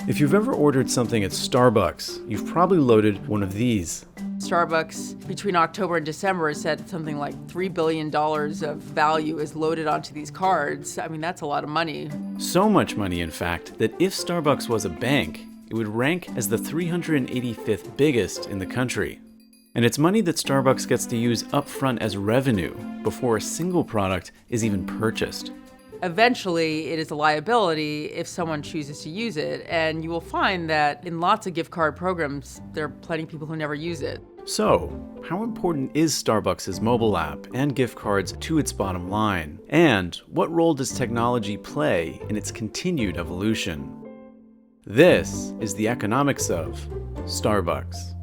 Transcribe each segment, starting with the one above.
If you've ever ordered something at Starbucks, you've probably loaded one of these. Starbucks, between October and December, has said something like $3 billion of value is loaded onto these cards. I mean, that's a lot of money. So much money, in fact, that if Starbucks was a bank, it would rank as the 385th biggest in the country. And it's money that Starbucks gets to use upfront as revenue before a single product is even purchased. Eventually, it is a liability if someone chooses to use it, and you will find that in lots of gift card programs, there are plenty of people who never use it. So, how important is Starbucks' mobile app and gift cards to its bottom line? And what role does technology play in its continued evolution? This is the economics of Starbucks.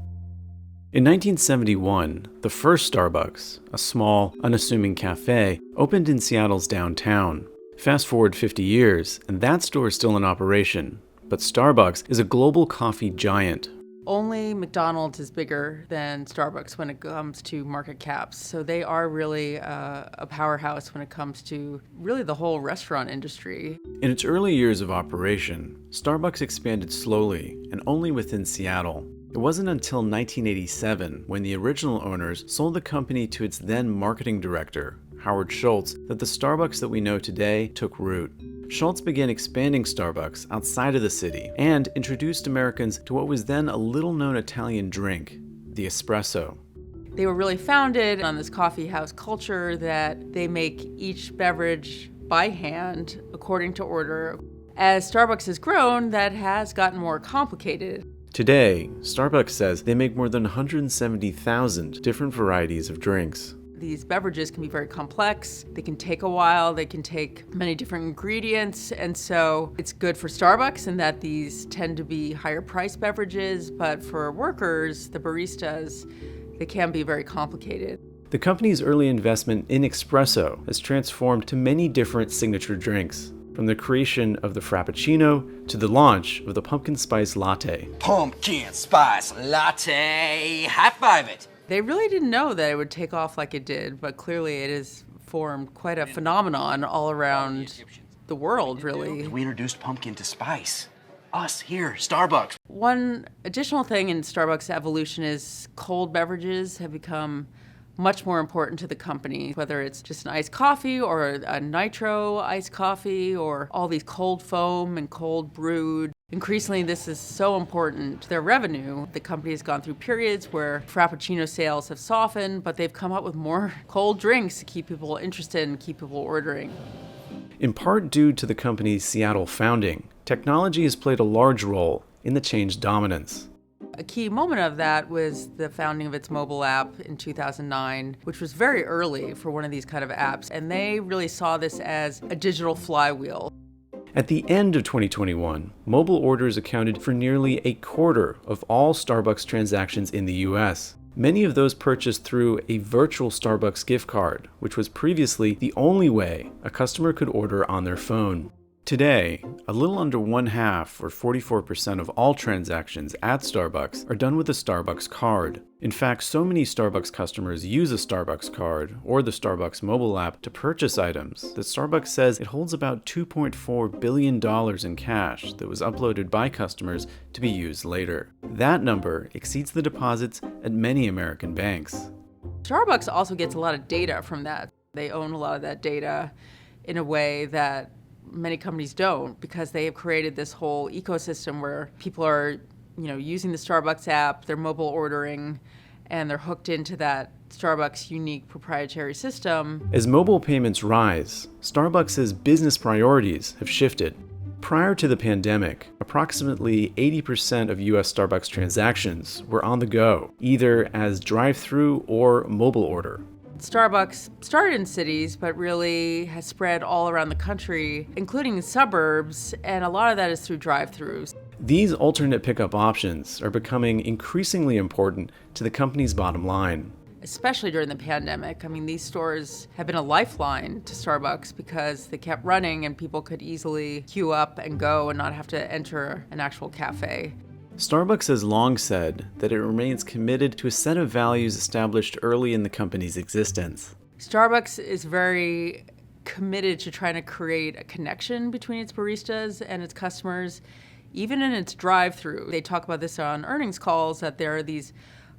In 1971, the first Starbucks, a small, unassuming cafe, opened in Seattle's downtown. Fast forward 50 years, and that store is still in operation. But Starbucks is a global coffee giant. Only McDonald's is bigger than Starbucks when it comes to market caps. So they are really a powerhouse when it comes to really the whole restaurant industry. In its early years of operation, Starbucks expanded slowly and only within Seattle. It wasn't until 1987, when the original owners sold the company to its then marketing director, Howard Schultz, that the Starbucks that we know today took root. Schultz began expanding Starbucks outside of the city and introduced Americans to what was then a little-known Italian drink, the espresso. They were really founded on this coffee house culture that they make each beverage by hand, according to order. As Starbucks has grown, that has gotten more complicated. Today, Starbucks says they make more than 170,000 different varieties of drinks. These beverages can be very complex. They can take a while. They can take many different ingredients. And so it's good for Starbucks in that these tend to be higher priced beverages. But for workers, the baristas, they can be very complicated. The company's early investment in espresso has transformed to many different signature drinks, from the creation of the Frappuccino to the launch of the pumpkin spice latte. Pumpkin spice latte. High five it. They really didn't know that it would take off like it did, but clearly it has formed quite a phenomenon all around the world, really. We introduced pumpkin to spice. Us here, Starbucks. One additional thing in Starbucks' evolution is cold beverages have become much more important to the company, whether it's just an iced coffee or a nitro iced coffee or all these cold foam and cold brewed. Increasingly, this is so important to their revenue. The company has gone through periods where Frappuccino sales have softened, but they've come up with more cold drinks to keep people interested and keep people ordering. In part due to the company's Seattle founding, technology has played a large role in the change's dominance. A key moment of that was the founding of its mobile app in 2009, which was very early for one of these kind of apps, and they really saw this as a digital flywheel. At the end of 2021, mobile orders accounted for nearly a quarter of all Starbucks transactions in the US. Many of those purchased through a virtual Starbucks gift card, which was previously the only way a customer could order on their phone. Today, a little under 1/2 or 44% of all transactions at Starbucks are done with a Starbucks card. In fact, so many Starbucks customers use a Starbucks card or the Starbucks mobile app to purchase items that Starbucks says it holds about $2.4 billion in cash that was uploaded by customers to be used later. That number exceeds the deposits at many American banks. Starbucks also gets a lot of data from that. They own a lot of that data in a way that many companies don't, because they have created this whole ecosystem where people are, using the Starbucks app, they're mobile ordering, and they're hooked into that Starbucks unique proprietary system. As mobile payments rise, Starbucks' business priorities have shifted. Prior to the pandemic, approximately 80% of US Starbucks transactions were on the go, either as drive-through or mobile order. Starbucks started in cities, but really has spread all around the country, including suburbs, and a lot of that is through drive-thrus. These alternate pickup options are becoming increasingly important to the company's bottom line. Especially during the pandemic. I mean, these stores have been a lifeline to Starbucks because they kept running and people could easily queue up and go and not have to enter an actual cafe. Starbucks has long said that it remains committed to a set of values established early in the company's existence. Starbucks is very committed to trying to create a connection between its baristas and its customers, even in its drive-through. They talk about this on earnings calls, that there are these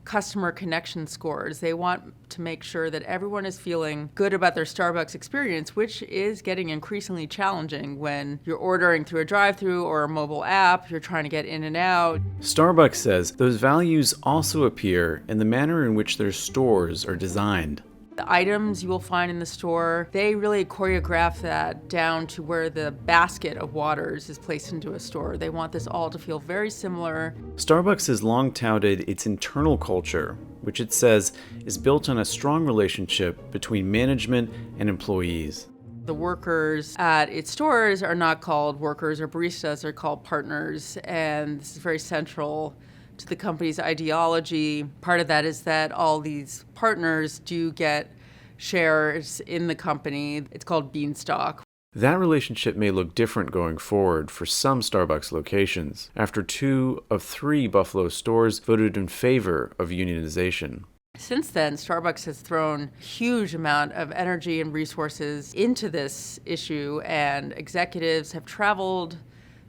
customer connection scores. They want to make sure that everyone is feeling good about their Starbucks experience, which is getting increasingly challenging when you're ordering through a drive-thru or a mobile app, you're trying to get in and out. Starbucks says those values also appear in the manner in which their stores are designed. The items you will find in the store, they really choreograph that down to where the basket of waters is placed into a store. They want this all to feel very similar. Starbucks has long touted its internal culture, which it says is built on a strong relationship between management and employees. The workers at its stores are not called workers or baristas, they're called partners, and this is very central to the company's ideology. Part of that is that all these partners do get shares in the company. It's called Beanstalk. That relationship may look different going forward for some Starbucks locations, after 2 of 3 Buffalo stores voted in favor of unionization. Since then, Starbucks has thrown a huge amount of energy and resources into this issue, and executives have traveled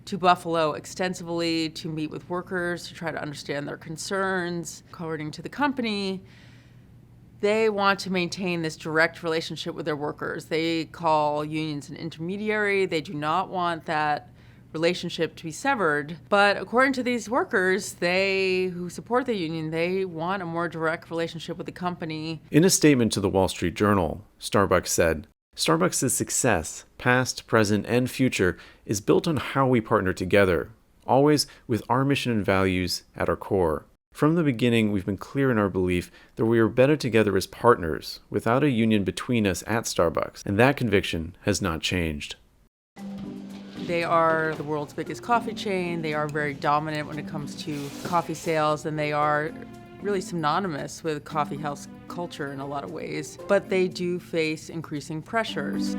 to Buffalo extensively to meet with workers to try to understand their concerns. According to the company, they want to maintain this direct relationship with their workers. They call unions an intermediary. They do not want that relationship to be severed. But according to these workers, who support the union, they want a more direct relationship with the company. In a statement to the Wall Street Journal, Starbucks said, "Starbucks' success, past, present, and future, is built on how we partner together, always with our mission and values at our core. From the beginning, we've been clear in our belief that we are better together as partners, without a union between us at Starbucks, and that conviction has not changed." They are the world's biggest coffee chain. They are very dominant when it comes to coffee sales, and they are really synonymous with coffee house culture in a lot of ways. But they do face increasing pressures.